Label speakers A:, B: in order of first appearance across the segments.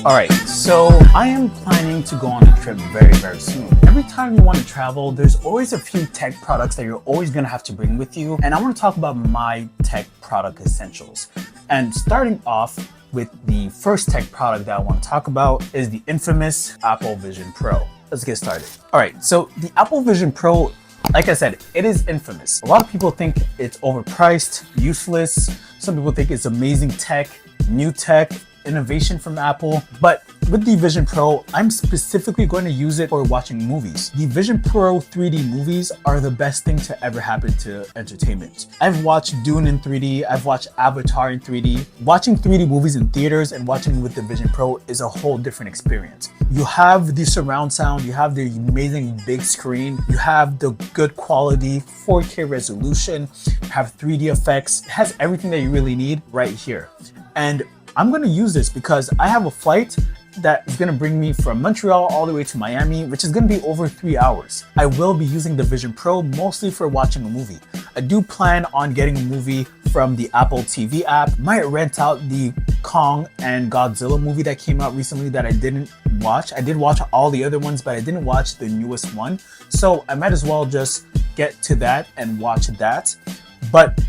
A: All right, so I am planning to go on a trip very soon. Every time you want to travel, there's always a few tech products that you're always going to have to bring with you. And I want to talk about my tech product essentials. And starting off with the first tech product that I want to talk about is the infamous Apple Vision Pro. Let's get started. All right, so the Apple Vision Pro, like I said, it is infamous. A lot of people think it's overpriced, useless. Some people think it's amazing tech, new tech, innovation from Apple. But with the Vision Pro, I'm specifically going to use it for watching movies. The Vision Pro 3D movies are the best thing to ever happen to entertainment. I've watched Dune in 3D, I've watched Avatar in 3D. Watching 3D movies in theaters and watching with the Vision Pro is a whole different experience. You have the surround sound, you have the amazing big screen, you have the good quality 4K resolution, you have 3D effects. It has everything that you really need right here. And I'm going to use this because I have a flight that is going to bring me from Montreal all the way to Miami, which is going to be over 3 hours. I will be using the Vision Pro mostly for watching a movie. I do plan on getting a movie from the Apple TV app. Might rent out the Kong and Godzilla movie that came out recently that I didn't watch. I did watch all the other ones, but I didn't watch the newest one. So I might as well just get to that and watch that. But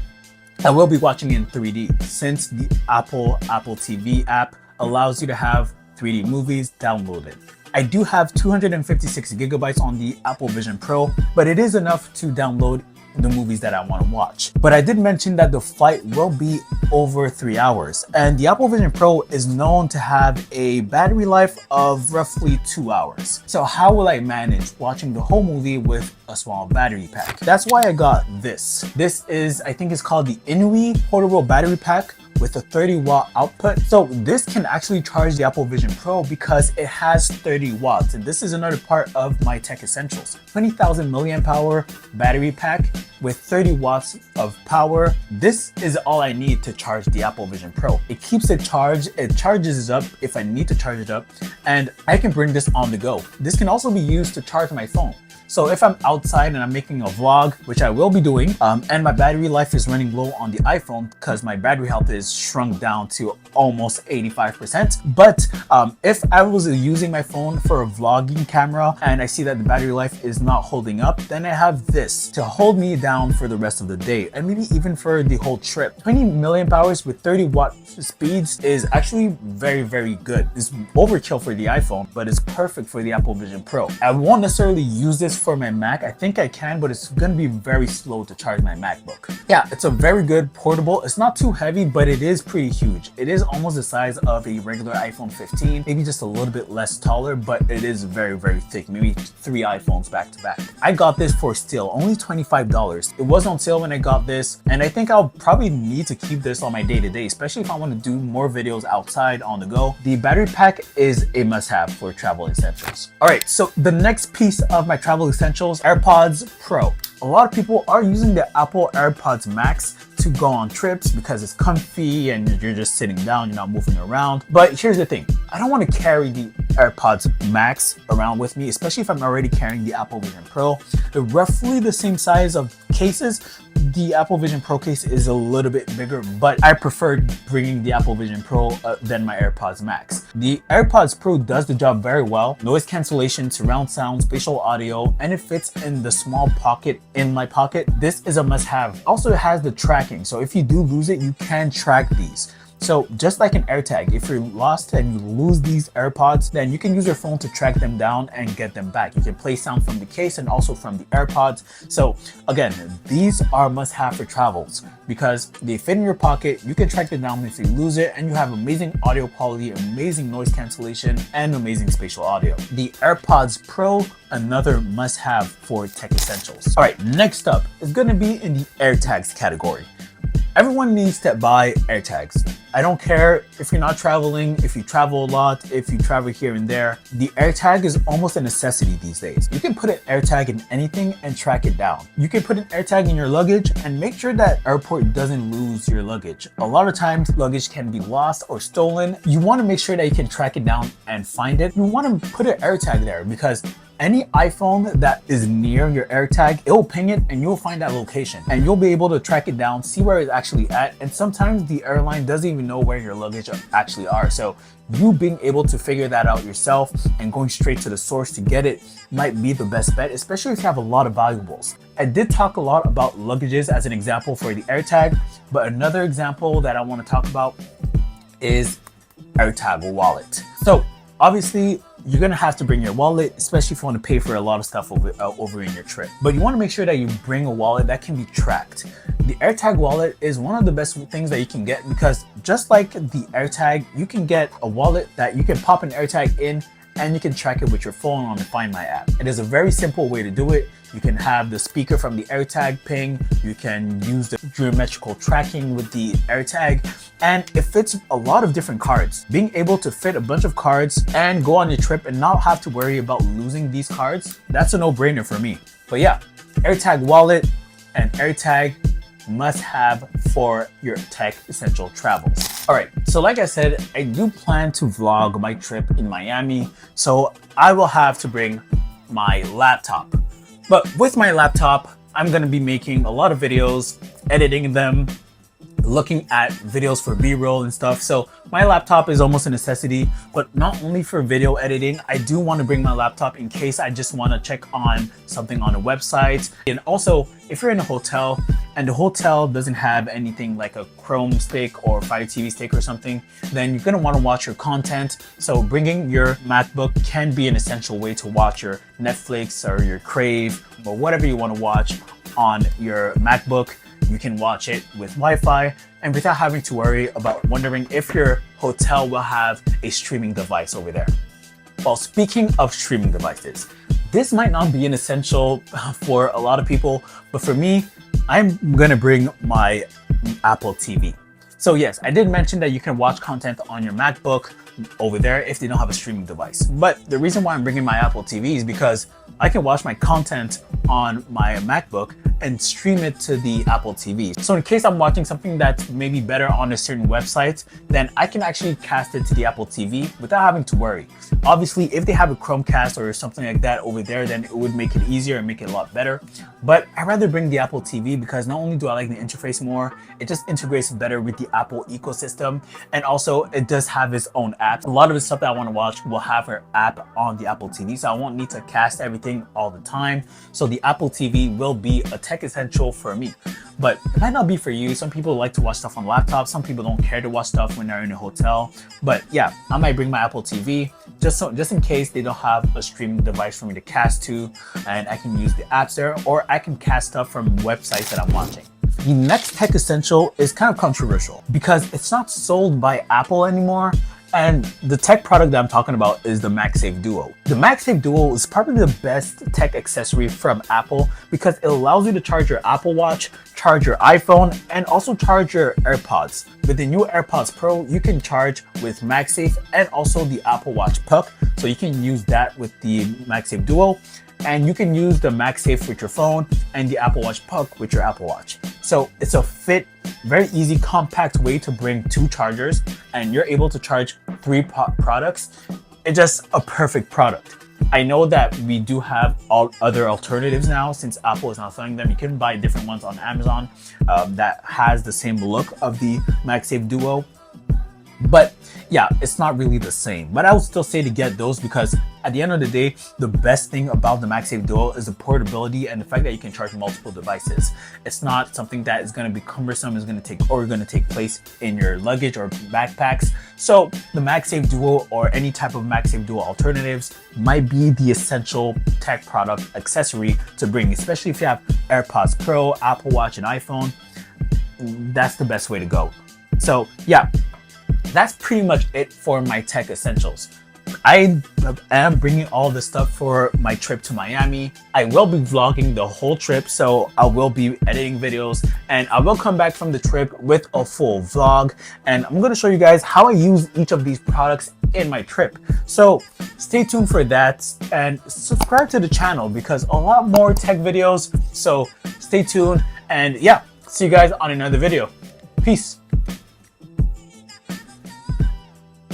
A: I will be watching in 3D since the Apple TV app allows you to have 3D movies downloaded. I do have 256 gigabytes on the Apple Vision Pro, but it is enough to download the movies that I want to watch. But I did mention that the flight will be over 3 hours, and the Apple Vision Pro is known to have a battery life of roughly 2 hours. So how will I manage watching the whole movie with a small battery pack? That's why I got this. This is, I think it's called the Inui portable battery pack with a 30-watt output. So this can actually charge the Apple Vision Pro because it has 30 watts. And this is another part of my tech essentials. 20,000 milliamp hour battery pack with 30 watts of power. This is all I need to charge the Apple Vision Pro. It keeps it charged, it charges it up if I need to charge it up, and I can bring this on the go. This can also be used to charge my phone. So if I'm outside and I'm making a vlog, which I will be doing, and my battery life is running low on the iPhone because my battery health is shrunk down to almost 85%. But if I was using my phone for a vlogging camera and I see that the battery life is not holding up, then I have this to hold me down for the rest of the day and maybe even for the whole trip. 20 milliamp hours with 30 watt speeds is actually very good. It's overkill for the iPhone, but it's perfect for the Apple Vision Pro. I won't necessarily use this for my Mac. I think I can, but it's gonna be very slow to charge my MacBook. Yeah, it's a very good portable. It's not too heavy, but it is pretty huge. It is almost the size of a regular iPhone 15, maybe just a little bit less taller, but it is very thick, maybe 3 iPhones back to back. I got this for steal, only $25. It was on sale when I got this, and I think I'll probably need to keep this on my day-to-day, especially if I want to do more videos outside on the go. The battery pack is a must-have for travel essentials. All right, so the next piece of my travel essentials, AirPods Pro. A lot of people are using the Apple AirPods Max to go on trips because it's comfy and you're just sitting down, you're not moving around. But here's the thing, I don't want to carry the AirPods Max around with me, especially if I'm already carrying the Apple Vision Pro. They're roughly the same size of cases. The Apple Vision Pro case is a little bit bigger, but I prefer bringing the Apple Vision Pro than my AirPods Max. The AirPods Pro does the job very well. Noise cancellation, surround sound, spatial audio, and it fits in the small pocket in my pocket. This is a must-have. Also, it has the tracking, so if you do lose it, you can track these. So just like an AirTag, if you're lost and you lose these AirPods, then you can use your phone to track them down and get them back. You can play sound from the case and also from the AirPods. So again, these are must-have for travels because they fit in your pocket. You can track them down if you lose it, and you have amazing audio quality, amazing noise cancellation, and amazing spatial audio. The AirPods Pro, another must-have for tech essentials. All right, next up is going to be in the AirTags category. Everyone needs to buy AirTags. I don't care if you're not traveling, if you travel a lot, if you travel here and there. The AirTag is almost a necessity these days. You can put an AirTag in anything and track it down. You can put an AirTag in your luggage and make sure that airport doesn't lose your luggage. A lot of times luggage can be lost or stolen. You want to make sure that you can track it down and find it. You want to put an AirTag there because Any iPhone that is near your AirTag, it will ping it and you'll find that location and you'll be able to track it down, see where it's actually at. And sometimes the airline doesn't even know where your luggage actually are. So you being able to figure that out yourself and going straight to the source to get it might be the best bet, especially if you have a lot of valuables. I did talk a lot about luggages as an example for the AirTag, but another example that I want to talk about is AirTags Wallet. So obviously, you're gonna have to bring your wallet, especially if you want to pay for a lot of stuff over in your trip. But you want to make sure that you bring a wallet that can be tracked. The AirTags Wallet is one of the best things that you can get because just like the AirTag, you can get a wallet that you can pop an AirTag in and you can track it with your phone on the Find My app. It is a very simple way to do it. You can have the speaker from the AirTag ping, you can use the geometrical tracking with the AirTag, and it fits a lot of different cards. Being able to fit a bunch of cards and go on your trip and not have to worry about losing these cards, that's a no-brainer for me. But yeah, AirTags Wallet and AirTag must have for your tech essential travels. All right, so like I said, I do plan to vlog my trip in Miami, so I will have to bring my laptop. But with my laptop, I'm gonna be making a lot of videos, editing them, looking at videos for B-roll and stuff. So my laptop is almost a necessity, but not only for video editing, I do want to bring my laptop in case I just want to check on something on a website. And also, if you're in a hotel and the hotel doesn't have anything like a Chrome stick or Fire TV stick or something, then you're going to want to watch your content. So bringing your MacBook can be an essential way to watch your Netflix or your Crave or whatever you want to watch on your MacBook. You can watch it with Wi-Fi and without having to worry about wondering if your hotel will have a streaming device over there. Well, speaking of streaming devices, this might not be an essential for a lot of people, but for me, I'm gonna bring my Apple TV. So yes, I did mention that you can watch content on your MacBook over there if they don't have a streaming device. But the reason why I'm bringing my Apple TV is because I can watch my content on my MacBook and stream it to the Apple TV. So in case I'm watching something that's maybe better on a certain website, then I can actually cast it to the Apple TV without having to worry. Obviously, if they have a Chromecast or something like that over there, then it would make it easier and make it a lot better. But I'd rather bring the Apple TV because not only do I like the interface more, it just integrates better with the Apple ecosystem. And also it does have its own app. A lot of the stuff that I want to watch will have her app on the Apple TV. So I won't need to cast everything all the time. So the Apple TV will be a tech essential for me. But it might not be for you. Some people like to watch stuff on laptops. Some people don't care to watch stuff when they're in a hotel. But yeah, I might bring my Apple TV just in case they don't have a streaming device for me to cast to, and I can use the apps there, or I can cast stuff from websites that I'm watching. The next tech essential is kind of controversial because it's not sold by Apple anymore. And the tech product that I'm talking about is the MagSafe Duo. The MagSafe Duo is probably the best tech accessory from Apple because it allows you to charge your Apple Watch, charge your iPhone, and also charge your AirPods. With the new AirPods Pro, you can charge with MagSafe and also the Apple Watch Puck. So you can use that with the MagSafe Duo. And you can use the MagSafe with your phone and the Apple Watch Puck with your Apple Watch. So it's a very easy, compact way to bring two chargers and you're able to charge three products. It's just a perfect product. I know that we do have all other alternatives now since Apple is not selling them. You can buy different ones on Amazon that has the same look of the MagSafe Duo. But yeah, it's not really the same. But I would still say to get those because at the end of the day, the best thing about the MagSafe Duo is the portability and the fact that you can charge multiple devices. It's not something that is going to be cumbersome, is going to take place in your luggage or backpacks. So the MagSafe Duo or any type of MagSafe Duo alternatives might be the essential tech product accessory to bring, especially if you have AirPods Pro, Apple Watch, and iPhone. That's the best way to go. So yeah, that's pretty much it for my tech essentials. I am bringing all the stuff for my trip to Miami. I will be vlogging the whole trip, so I will be editing videos and I will come back from the trip with a full vlog. And I'm going to show you guys how I use each of these products in my trip. So stay tuned for that and subscribe to the channel because a lot more tech videos. So stay tuned and yeah, see you guys on another video. Peace.